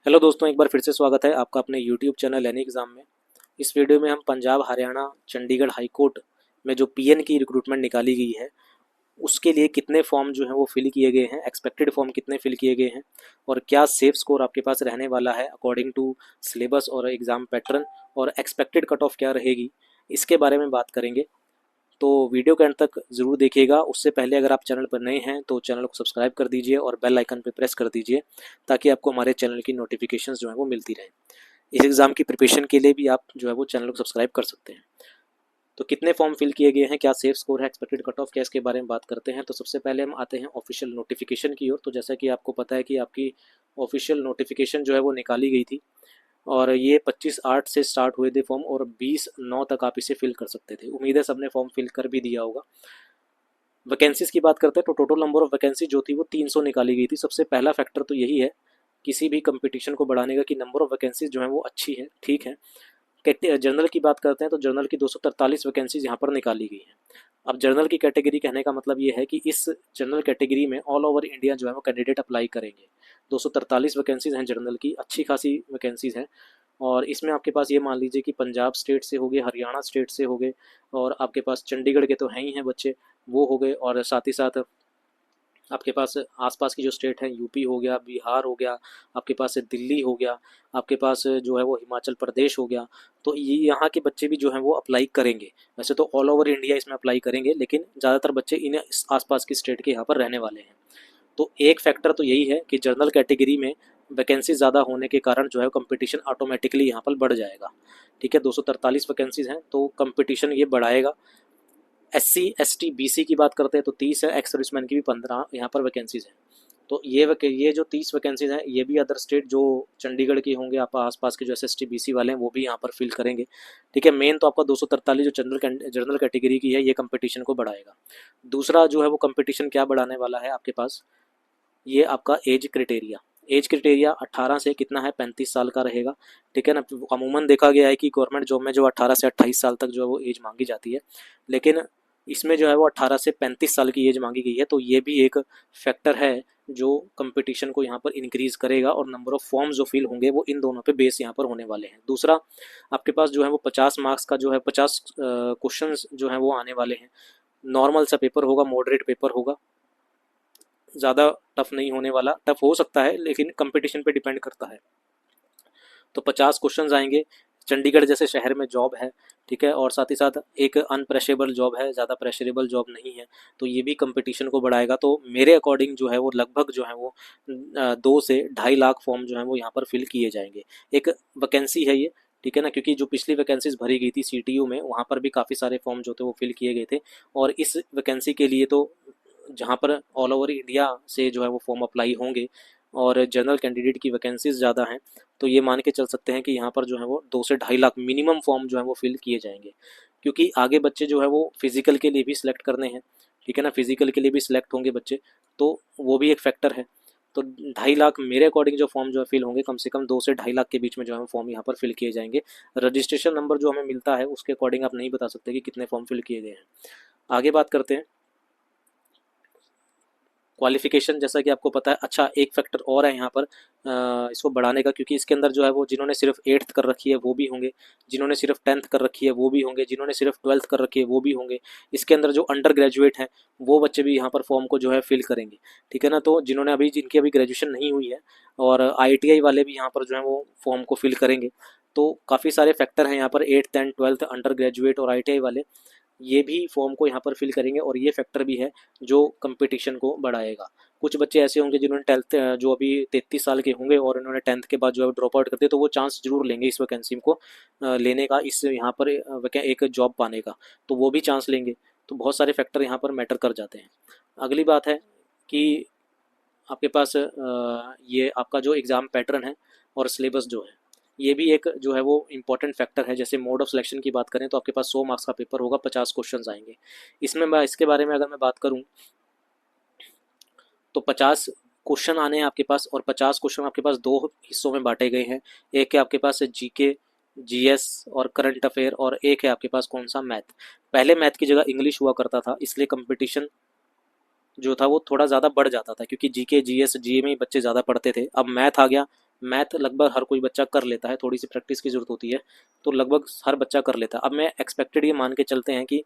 Hello दोस्तों, एक बार फिर से स्वागत है आपका अपने यूट्यूब चैनल एनी एग्ज़ाम में। इस वीडियो में हम पंजाब, हरियाणा, चंडीगढ़ हाई कोर्ट में जो पीएन की रिक्रूटमेंट निकाली गई है उसके लिए कितने फॉर्म जो हैं वो फिल किए गए हैं, एक्सपेक्टेड फॉर्म कितने फिल किए गए हैं और क्या सेफ स्कोर आपके पास रहने वाला है अकॉर्डिंग टू सिलेबस और एग्ज़ाम पैटर्न, और एक्सपेक्टेड कट ऑफ क्या रहेगी, इसके बारे में बात करेंगे। तो वीडियो के अंत तक ज़रूर देखिएगा। उससे पहले अगर आप चैनल पर नए हैं तो चैनल को सब्सक्राइब कर दीजिए और बेल आइकन पर प्रेस कर दीजिए ताकि आपको हमारे चैनल की नोटिफिकेशंस जो है वो मिलती रहें। इस एग्ज़ाम की प्रिपरेशन के लिए भी आप जो है वो चैनल को सब्सक्राइब कर सकते हैं। तो कितने फॉर्म फिल किए गए हैं, क्या सेफ स्कोर है, एक्सपेक्टेड कट ऑफ क्या, इसके बारे में बात करते हैं। तो सबसे पहले हम आते हैं ऑफिशियल नोटिफिकेशन की ओर। तो जैसा कि आपको पता है कि आपकी ऑफिशियल नोटिफिकेशन जो है वो निकाली गई थी और ये 25/8 से स्टार्ट हुए थे फॉर्म और 20/9 तक आप इसे फिल कर सकते थे। उम्मीद है सबने फॉर्म फिल कर भी दिया होगा। वैकेंसीज़ की बात करते हैं तो टोटल नंबर ऑफ वैकेंसी जो थी वो 300 निकाली गई थी। सबसे पहला फैक्टर तो यही है किसी भी कंपटीशन को बढ़ाने का कि नंबर ऑफ वैकेंसीज जो है वो अच्छी है, ठीक है। जर्नल की बात करते हैं तो जर्नल की 243 वैकेंसीज यहाँ पर निकाली गई हैं। अब जर्नल की कैटेगरी कहने का मतलब ये है कि इस जनरल कैटेगरी में ऑल ओवर इंडिया जो है वो कैंडिडेट अप्लाई करेंगे। 243 वैकेंसीज हैं जर्नल की, अच्छी खासी वैकेंसीज हैं। और इसमें आपके पास ये मान लीजिए कि पंजाब स्टेट से हो गए, हरियाणा स्टेट से हो गए, और आपके पास चंडीगढ़ के तो हैं ही हैं बच्चे, वो हो गए। और साथ ही साथ आपके पास आसपास की जो स्टेट है, यूपी हो गया, बिहार हो गया, आपके पास दिल्ली हो गया, आपके पास जो है वो हिमाचल प्रदेश हो गया। तो ये यहाँ के बच्चे भी जो हैं वो अप्लाई करेंगे। वैसे तो ऑल ओवर इंडिया इसमें अप्लाई करेंगे, लेकिन ज़्यादातर बच्चे इन आसपास की स्टेट के यहाँ पर रहने वाले हैं। तो एक फैक्टर तो यही है कि जनरल कैटेगरी में वैकेंसी ज़्यादा होने के कारण जो है कंपटीशन ऑटोमेटिकली यहाँ पर बढ़ जाएगा। ठीक है, 243 वैकेंसीज हैं तो कंपटीशन ये बढ़ाएगा। SC ST BC की बात करते हैं तो 30 है, एक्स सर्विसमैन की भी 15 यहाँ पर वैकेंसीज हैं। तो ये जो 30 वैकेंसीज हैं ये भी अदर स्टेट जो चंडीगढ़ की होंगे, आप आसपास के जो SST BC वाले हैं वो भी यहाँ पर फिल करेंगे। ठीक है, मेन तो आपका 243 जो जनरल कैटेगरी की है ये कंपटीशन को बढ़ाएगा। दूसरा जो है वो कंपटीशन क्या बढ़ाने वाला है आपके पास, ये आपका एज क्राइटेरिया। एज क्राइटेरिया 18 से कितना है, 35 साल का रहेगा। ठीक है ना। अमूमन देखा गया है कि गवर्नमेंट जॉब में जो 18 से 28 साल तक जो है वो एज मांगी जाती है, लेकिन इसमें जो है वो 18 से 35 साल की एज मांगी गई है। तो ये भी एक फैक्टर है जो कंपटीशन को यहाँ पर इंक्रीज करेगा और नंबर ऑफ फॉर्म्स जो फिल होंगे वो इन दोनों पे बेस यहाँ पर होने वाले हैं। दूसरा, आपके पास जो है वो 50 मार्क्स का जो है 50 क्वेश्चन जो है वो आने वाले हैं। नॉर्मल सा पेपर होगा, मॉडरेट पेपर होगा, ज़्यादा टफ नहीं होने वाला। टफ हो सकता है लेकिन कंपटीशन पे डिपेंड करता है। तो 50 क्वेश्चंस आएंगे। चंडीगढ़ जैसे शहर में जॉब है, ठीक है, और साथ ही साथ एक अनप्रेशरेबल जॉब है, ज़्यादा प्रेशरेबल जॉब नहीं है। तो ये भी कंपटीशन को बढ़ाएगा। तो मेरे अकॉर्डिंग जो है वो लगभग जो है वो 2 से 2.5 लाख फॉर्म जो है वो यहाँ पर फिल किए जाएंगे। एक वैकेंसी है ये, ठीक है ना, क्योंकि जो पिछली वैकेंसीज भरी गई थी CTU में वहाँ पर भी काफ़ी सारे फॉर्म जो थे वो फिल किए गए थे। और इस वैकेंसी के लिए तो जहाँ पर ऑल ओवर इंडिया से जो है वो फॉर्म अप्लाई होंगे और जनरल कैंडिडेट की वैकेंसीज ज़्यादा हैं, तो ये मान के चल सकते हैं कि यहाँ पर जो है वो 2 से 2.5 लाख मिनिमम फॉर्म जो है वो फिल किए जाएंगे। क्योंकि आगे बच्चे जो है वो फिजिकल के लिए भी सिलेक्ट करने हैं, ठीक है ना, फिजिकल के लिए भी सिलेक्ट होंगे बच्चे, तो वो भी एक फैक्टर है। तो 2.5 लाख मेरे अकॉर्डिंग जो फॉर्म जो है फिल होंगे, कम से कम 2 से 2.5 लाख के बीच में जो है फॉर्म यहाँ पर फिल किए जाएंगे। रजिस्ट्रेशन नंबर जो हमें मिलता है उसके अकॉर्डिंग आप नहीं बता सकते कि कितने फॉर्म फिल किए गए हैं। आगे बात करते हैं क्वालिफिकेशन। जैसा कि आपको पता है, अच्छा एक फैक्टर और है यहाँ पर इसको बढ़ाने का, क्योंकि इसके अंदर जो है वो जिन्होंने सिर्फ 8th कर रखी है वो भी होंगे, जिन्होंने सिर्फ 10th कर रखी है वो भी होंगे, जिन्होंने सिर्फ 12th कर रखी है वो भी होंगे। इसके अंदर जो अंडर ग्रेजुएट हैं वो बच्चे भी यहाँ पर फॉर्म को जो है फिल करेंगे, ठीक है ना। तो जिनकी अभी ग्रेजुएशन नहीं हुई है और ITI वाले भी यहाँ पर जो है वो फॉर्म को फिल करेंगे। तो काफ़ी सारे फैक्टर हैं यहाँ पर, 8th and 12th, under graduate और ITI वाले ये भी फॉर्म को यहाँ पर फिल करेंगे और ये फैक्टर भी है जो कंपटीशन को बढ़ाएगा। कुछ बच्चे ऐसे होंगे जिन्होंने 12th, जो अभी 33 साल के होंगे और इन्होंने 10th के बाद जो है ड्रॉप आउट कर दिया, तो वो चांस जरूर लेंगे इस वैकेंसी को लेने का, इस यहाँ पर एक जॉब पाने का, तो वो भी चांस लेंगे। तो बहुत सारे फैक्टर यहाँ पर मैटर कर जाते हैं। अगली बात है कि आपके पास ये आपका जो एग्ज़ाम पैटर्न है और सिलेबस जो है ये भी एक जो है वो इम्पॉर्टेंट फैक्टर है। जैसे मोड ऑफ सिलेक्शन की बात करें तो आपके पास 100 मार्क्स का पेपर होगा, 50 क्वेश्चंस आएंगे। इसमें मैं इसके बारे में अगर मैं बात करूं तो 50 क्वेश्चन आने हैं आपके पास और 50 क्वेश्चन आपके पास दो हिस्सों में बांटे गए हैं। एक है आपके पास GK, GS और करंट अफेयर, और एक है आपके पास कौन सा, मैथ। पहले मैथ की जगह इंग्लिश हुआ करता था, इसलिए कंपटीशन जो था वो थोड़ा ज़्यादा बढ़ जाता था, क्योंकि GK, GS, GE में ही बच्चे ज़्यादा पढ़ते थे। अब मैथ आ गया मैथ लगभग हर कोई बच्चा कर लेता है, थोड़ी सी प्रैक्टिस की ज़रूरत होती है, तो लगभग हर बच्चा कर लेता है। अब मैं एक्सपेक्टेड ये मान के चलते हैं कि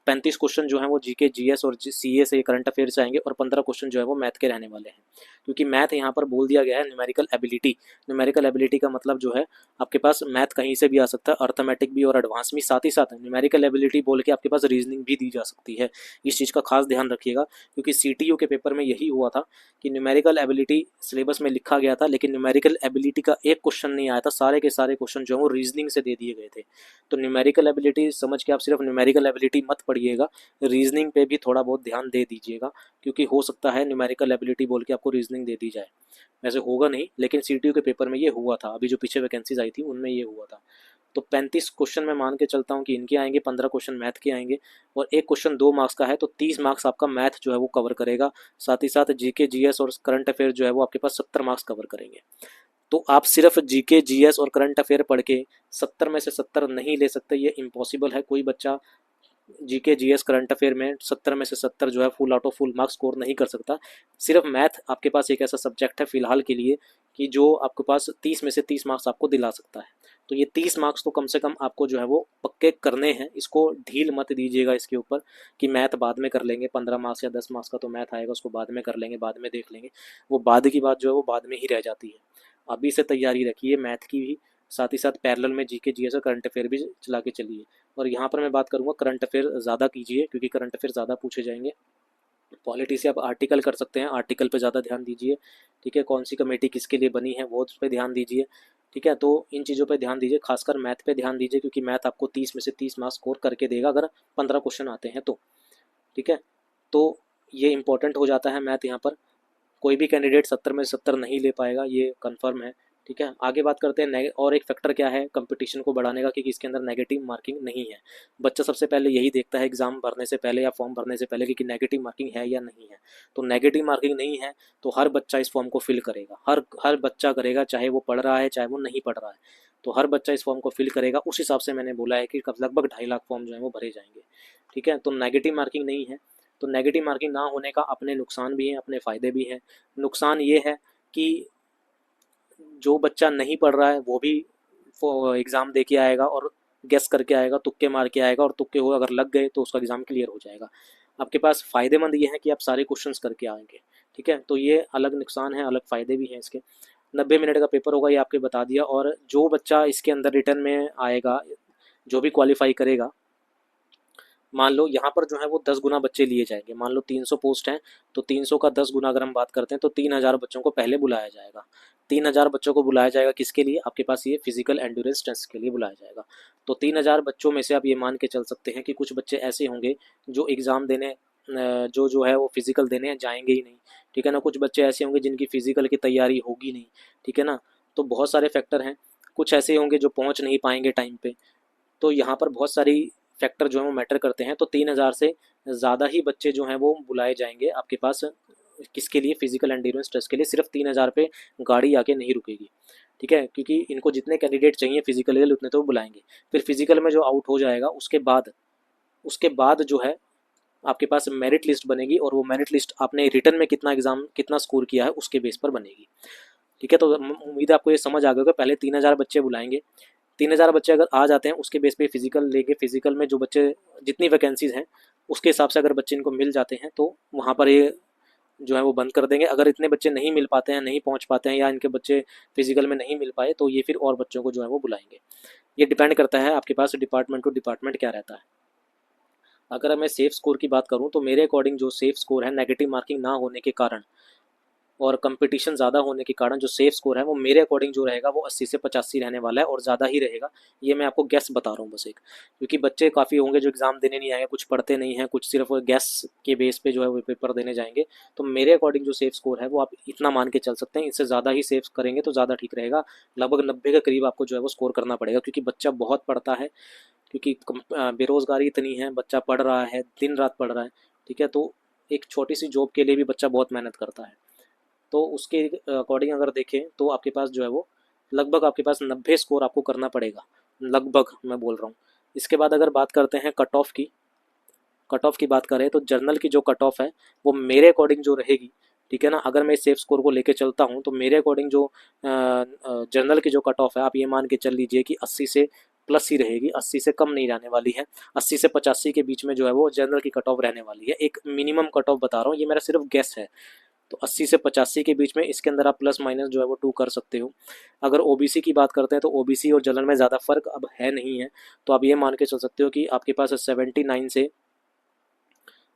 35 क्वेश्चन जो हैं वो जीके जीएस और सीए से करंट अफेयर से आएंगे और 15 क्वेश्चन जो है वो मैथ के रहने वाले हैं, क्योंकि मैथ यहाँ पर बोल दिया गया है न्यूमेरिकल एबिलिटी। न्यूमेरिकल एबिलिटी का मतलब जो है आपके पास मैथ कहीं से भी आ सकता है, अर्थमेटिक भी और एडवांस भी, साथ ही साथ न्यूमेरिकल एबिलिटी बोल के आपके पास रीजनिंग भी दी जा सकती है। इस चीज़ का खास ध्यान रखिएगा, क्योंकि सीटीयू के पेपर में यही हुआ था कि न्यूमेरिकल एबिलिटी सिलेबस में लिखा गया था, लेकिन न्यूमेरिकल एबिलिटी का एक क्वेश्चन नहीं आया था, सारे के सारे क्वेश्चन जो है वो रीजनिंग से दे दिए गए थे। तो न्यूमेरिकल एबिलिटी समझ के आप सिर्फ न्यूमेरिकल एबिलिटी मत पढ़िएगा, रीजनिंग पे भी थोड़ा बहुत ध्यान दे दीजिएगा, क्योंकि हो सकता है न्यूमेरिकल एबिलिटी बोल के आपको रीजनिंग दे दी जाए। वैसे होगा नहीं, लेकिन सीटीयू के पेपर में ये हुआ था, अभी जो पीछे वैकेंसीज आई थी उनमें ये हुआ था। तो 35 क्वेश्चन मैं मान के चलता हूँ कि इनके आएंगे, 15 क्वेश्चन मैथ के आएंगे, और एक क्वेश्चन 2 मार्क्स का है, तो 30 मार्क्स आपका मैथ जो है वो कवर करेगा। साथ ही साथ जीके जीएस और करंट अफेयर जो है वो आपके पास 70 मार्क्स कवर करेंगे। तो आप सिर्फ जीके जीएस और करंट अफेयर पढ़ के 70 में से 70 नहीं ले सकते, ये इम्पॉसिबल है। कोई बच्चा जीके जीएस करंट अफेयर में 70 में से 70 जो है full out of full marks score नहीं कर सकता। सिर्फ मैथ आपके पास एक ऐसा सब्जेक्ट है फिलहाल के लिए कि जो आपके पास 30 में से 30 मार्क्स आपको दिला सकता है। तो ये 30 मार्क्स तो कम से कम आपको जो है वो पक्के करने हैं, इसको ढील मत दीजिएगा इसके ऊपर कि मैथ बाद में कर लेंगे, 15 मार्क्स या 10 मार्क्स का तो मैथ आएगा, उसको बाद में कर लेंगे, बाद में देख लेंगे। वो बाद की बात जो है वो बाद में ही रह जाती है। अभी से तैयारी रखिए मैथ की भी, साथ ही साथ पैरेलल में जीके जीएस और करंट अफेयर भी चला के चलिए। और यहाँ पर मैं बात करूँगा करंट अफेयर ज़्यादा कीजिए, क्योंकि करंट अफेयर ज़्यादा पूछे जाएंगे। पॉलिटी से आप आर्टिकल कर सकते हैं, आर्टिकल पे ज़्यादा ध्यान दीजिए, ठीक है। कौन सी कमेटी किसके लिए बनी है वो उस पर ध्यान दीजिए, ठीक है। तो इन चीज़ों पे ध्यान दीजिए, खासकर मैथ पे ध्यान दीजिए, क्योंकि मैथ आपको 30 में से 30 मार्क्स स्कोर करके देगा अगर 15 क्वेश्चन आते हैं तो, ठीक है। तो ये इंपॉर्टेंट हो जाता है मैथ यहाँ पर। कोई भी कैंडिडेट 70 में 70 नहीं ले पाएगा, ये कन्फर्म है, ठीक है। आगे बात करते हैं और एक फैक्टर क्या है कंपटीशन को बढ़ाने का, कि इसके अंदर नेगेटिव मार्किंग नहीं है। बच्चा सबसे पहले यही देखता है एग्जाम भरने से पहले या फॉर्म भरने से पहले कि नेगेटिव मार्किंग है या नहीं है। तो नेगेटिव मार्किंग नहीं है तो हर बच्चा इस फॉर्म को फिल करेगा, हर बच्चा करेगा, चाहे वो पढ़ रहा है चाहे वो नहीं पढ़ रहा है, तो हर बच्चा इस फॉर्म को फिल करेगा। उस हिसाब से मैंने बोला है कि लगभग 2.5 लाख फॉर्म जो है वो भरे जाएंगे, ठीक है। तो नेगेटिव मार्किंग नहीं है। तो नेगेटिव मार्किंग ना होने का अपने नुकसान भी हैं, अपने फ़ायदे भी हैं। नुकसान ये है कि जो बच्चा नहीं पढ़ रहा है वो भी एग्ज़ाम दे के आएगा और गेस करके आएगा, तुक्के मार के आएगा, और तुक्के हो अगर लग गए तो उसका एग्ज़ाम क्लियर हो जाएगा। आपके पास फ़ायदेमंद ये है कि आप सारे क्वेश्चंस करके आएंगे, ठीक है। तो ये अलग नुकसान है, अलग फ़ायदे भी हैं इसके। 90 मिनट का पेपर होगा, ये आपके बता दिया। और जो बच्चा इसके अंदर रिटर्न में आएगा, जो भी क्वालिफाई करेगा, मान लो यहाँ पर जो है वो 10 गुना बच्चे लिए जाएंगे। मान लो 300 पोस्ट हैं, तो 300 का 10 गुना अगर हम बात करते हैं तो 3000 बच्चों को पहले बुलाया जाएगा। 3000 बच्चों को बुलाया जाएगा किसके लिए? आपके पास ये फिजिकल एंड्योरेंस टेस्ट के लिए बुलाया जाएगा। तो 3000 बच्चों में से आप ये मान के चल सकते हैं कि कुछ बच्चे ऐसे होंगे जो एग्ज़ाम देने जो है वो फिजिकल देने जाएंगे ही नहीं, ठीक है ना। कुछ बच्चे ऐसे होंगे जिनकी फिजिकल की तैयारी होगी नहीं, ठीक है ना। तो बहुत सारे फैक्टर हैं। कुछ ऐसे होंगे जो पहुँच नहीं पाएंगे टाइम पे। तो यहाँ पर बहुत सारी फैक्टर जो है वो मैटर करते हैं। तो 3000 से ज़्यादा ही बच्चे जो हैं वो बुलाए जाएंगे आपके पास, किसके लिए? फिजिकल एंड्योरेंस टेस्ट के लिए। सिर्फ 3000 पे गाड़ी आके नहीं रुकेगी, ठीक है, क्योंकि इनको जितने कैंडिडेट चाहिए फिजिकल के लिए उतने तो बुलाएंगे। फिर फिजिकल में जो आउट हो जाएगा उसके बाद जो है आपके पास मेरिट लिस्ट बनेगी, और वो मेरिट लिस्ट आपने रिटर्न में कितना स्कोर किया है उसके बेस पर बनेगी, ठीक है। तो उम्मीद है आपको ये समझ आ गया होगा। पहले 3000 बच्चे बुलाएंगे, 3000 बच्चे अगर आ जाते हैं उसके बेस पे फिजिकल लेंगे। फिजिकल में जो बच्चे जितनी वैकेंसीज हैं उसके हिसाब से अगर बच्चे इनको मिल जाते हैं तो वहाँ पर ये जो है वो बंद कर देंगे। अगर इतने बच्चे नहीं मिल पाते हैं, नहीं पहुँच पाते हैं, या इनके बच्चे फिजिकल में नहीं मिल पाए, तो ये फिर और बच्चों को जो है वो बुलाएंगे। ये डिपेंड करता है आपके पास डिपार्टमेंट टू डिपार्टमेंट क्या रहता है। अगर मैं सेफ स्कोर की बात करूँ तो मेरे अकॉर्डिंग जो सेफ स्कोर है, नेगेटिव मार्किंग ना होने के कारण और कंपटीशन ज़्यादा होने के कारण, जो सेफ स्कोर है वो मेरे अकॉर्डिंग जो रहेगा वो 80 से 85 रहने वाला है, और ज़्यादा ही रहेगा। ये मैं आपको गैस बता रहा हूँ बस एक, क्योंकि बच्चे काफ़ी होंगे जो एग्ज़ाम देने नहीं आएंगे, कुछ पढ़ते नहीं हैं, कुछ सिर्फ गैस के बेस पे जो है वो पेपर देने जाएंगे। तो मेरे अकॉर्डिंग जो सेफ स्कोर है वो आप इतना मान के चल सकते हैं। इससे ज़्यादा ही सेफ करेंगे तो ज़्यादा ठीक रहेगा। लगभग 90 के करीब आपको जो है वो स्कोर करना पड़ेगा, क्योंकि बच्चा बहुत पढ़ता है, क्योंकि बेरोज़गारी इतनी है, बच्चा पढ़ रहा है, दिन रात पढ़ रहा है, ठीक है। तो एक छोटी सी जॉब के लिए भी बच्चा बहुत मेहनत करता है। तो उसके अकॉर्डिंग अगर देखें तो आपके पास जो है वो लगभग आपके पास 90 स्कोर आपको करना पड़ेगा, लगभग मैं बोल रहा हूँ। इसके बाद अगर बात करते हैं कट ऑफ की बात करें तो जर्नल की जो कट ऑफ है वो मेरे अकॉर्डिंग जो रहेगी, ठीक है ना। अगर मैं सेफ स्कोर को लेके चलता हूँ तो मेरे अकॉर्डिंग जो जनरल की जो कट ऑफ है, आप ये मान के चल लीजिए कि 80 से प्लस ही रहेगी, 80 से कम नहीं जाने वाली है। 80 से 85 के बीच में जो है वो जनरल की कट ऑफ रहने वाली है। एक मिनिमम कट ऑफ बता रहा हूँ, ये मेरा सिर्फ गेस है। तो 80 से 85 के बीच में इसके अंदर आप प्लस माइनस जो है वो 2 कर सकते हो। अगर ओबीसी की बात करते हैं तो ओबीसी और जनरल में ज़्यादा फर्क अब है नहीं है, तो आप ये मान के चल सकते हो कि आपके पास 79 से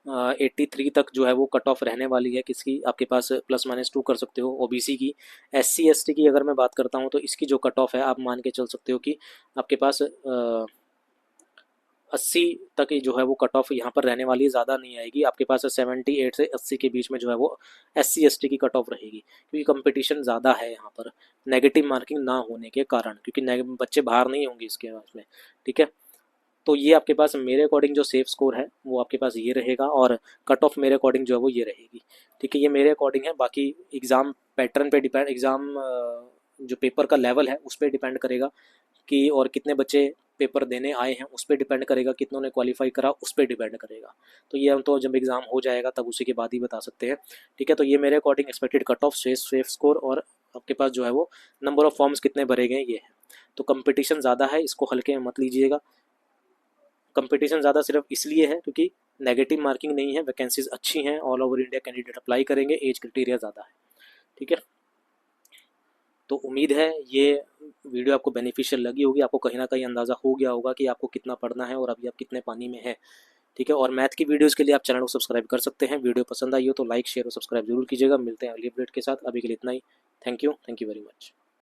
83 तक जो है वो कट ऑफ रहने वाली है। किसकी? आपके पास प्लस माइनस 2 कर सकते हो ओबीसी की। एससी एसटी की अगर मैं बात करता हूँ तो इसकी जो कट ऑफ है आप मान के चल सकते हो कि आपके पास 80 तक ही जो है वो कट ऑफ यहाँ पर रहने वाली है, ज़्यादा नहीं आएगी। आपके पास 78 से 80 के बीच में जो है वो एससी एसटी की कट ऑफ रहेगी, क्योंकि कंपटीशन ज़्यादा है यहाँ पर नेगेटिव मार्किंग ना होने के कारण, क्योंकि बच्चे बाहर नहीं होंगे इसके में, ठीक है। तो ये आपके पास मेरे अकॉर्डिंग जो सेफ स्कोर है वो आपके पास ये रहेगा, और कट ऑफ मेरे अकॉर्डिंग जो है वो ये रहेगी, ठीक है। ये मेरे अकॉर्डिंग है, बाकी एग्ज़ाम पैटर्न पे डिपेंड, एग्ज़ाम जो पेपर का लेवल है उस पर डिपेंड करेगा कि और कितने बच्चे पेपर देने आए हैं, उस पर डिपेंड करेगा, कितनों ने क्वालिफाई करा उस पर डिपेंड करेगा। तो ये हम तो जब एग्ज़ाम हो जाएगा तब उसी के बाद ही बता सकते हैं, ठीक है। तो ये मेरे according expected cut off, safe score और आपके पास जो है वो नंबर ऑफ़ फॉर्म्स कितने भरे गए ये है। तो कंपटीशन ज़्यादा है, इसको हल्के में मत लीजिएगा। कंपटीशन ज़्यादा सिर्फ इसलिए है क्योंकि नेगेटिव मार्किंग नहीं है, वैकेंसीज अच्छी हैं, all over India candidate apply करेंगे, एज क्राइटेरिया ज़्यादा है, ठीक है। तो उम्मीद है ये वीडियो आपको बेनिफिशियल लगी होगी, आपको कहीं ना कहीं अंदाज़ा हो गया होगा कि आपको कितना पढ़ना है और अभी आप कितने पानी में है, ठीक है। और मैथ की वीडियोस के लिए आप चैनल को सब्सक्राइब कर सकते हैं। वीडियो पसंद आई हो तो लाइक शेयर और सब्सक्राइब जरूर कीजिएगा। मिलते हैं अगली अपडेट के साथ, अभी के लिए इतना ही। Thank you very much.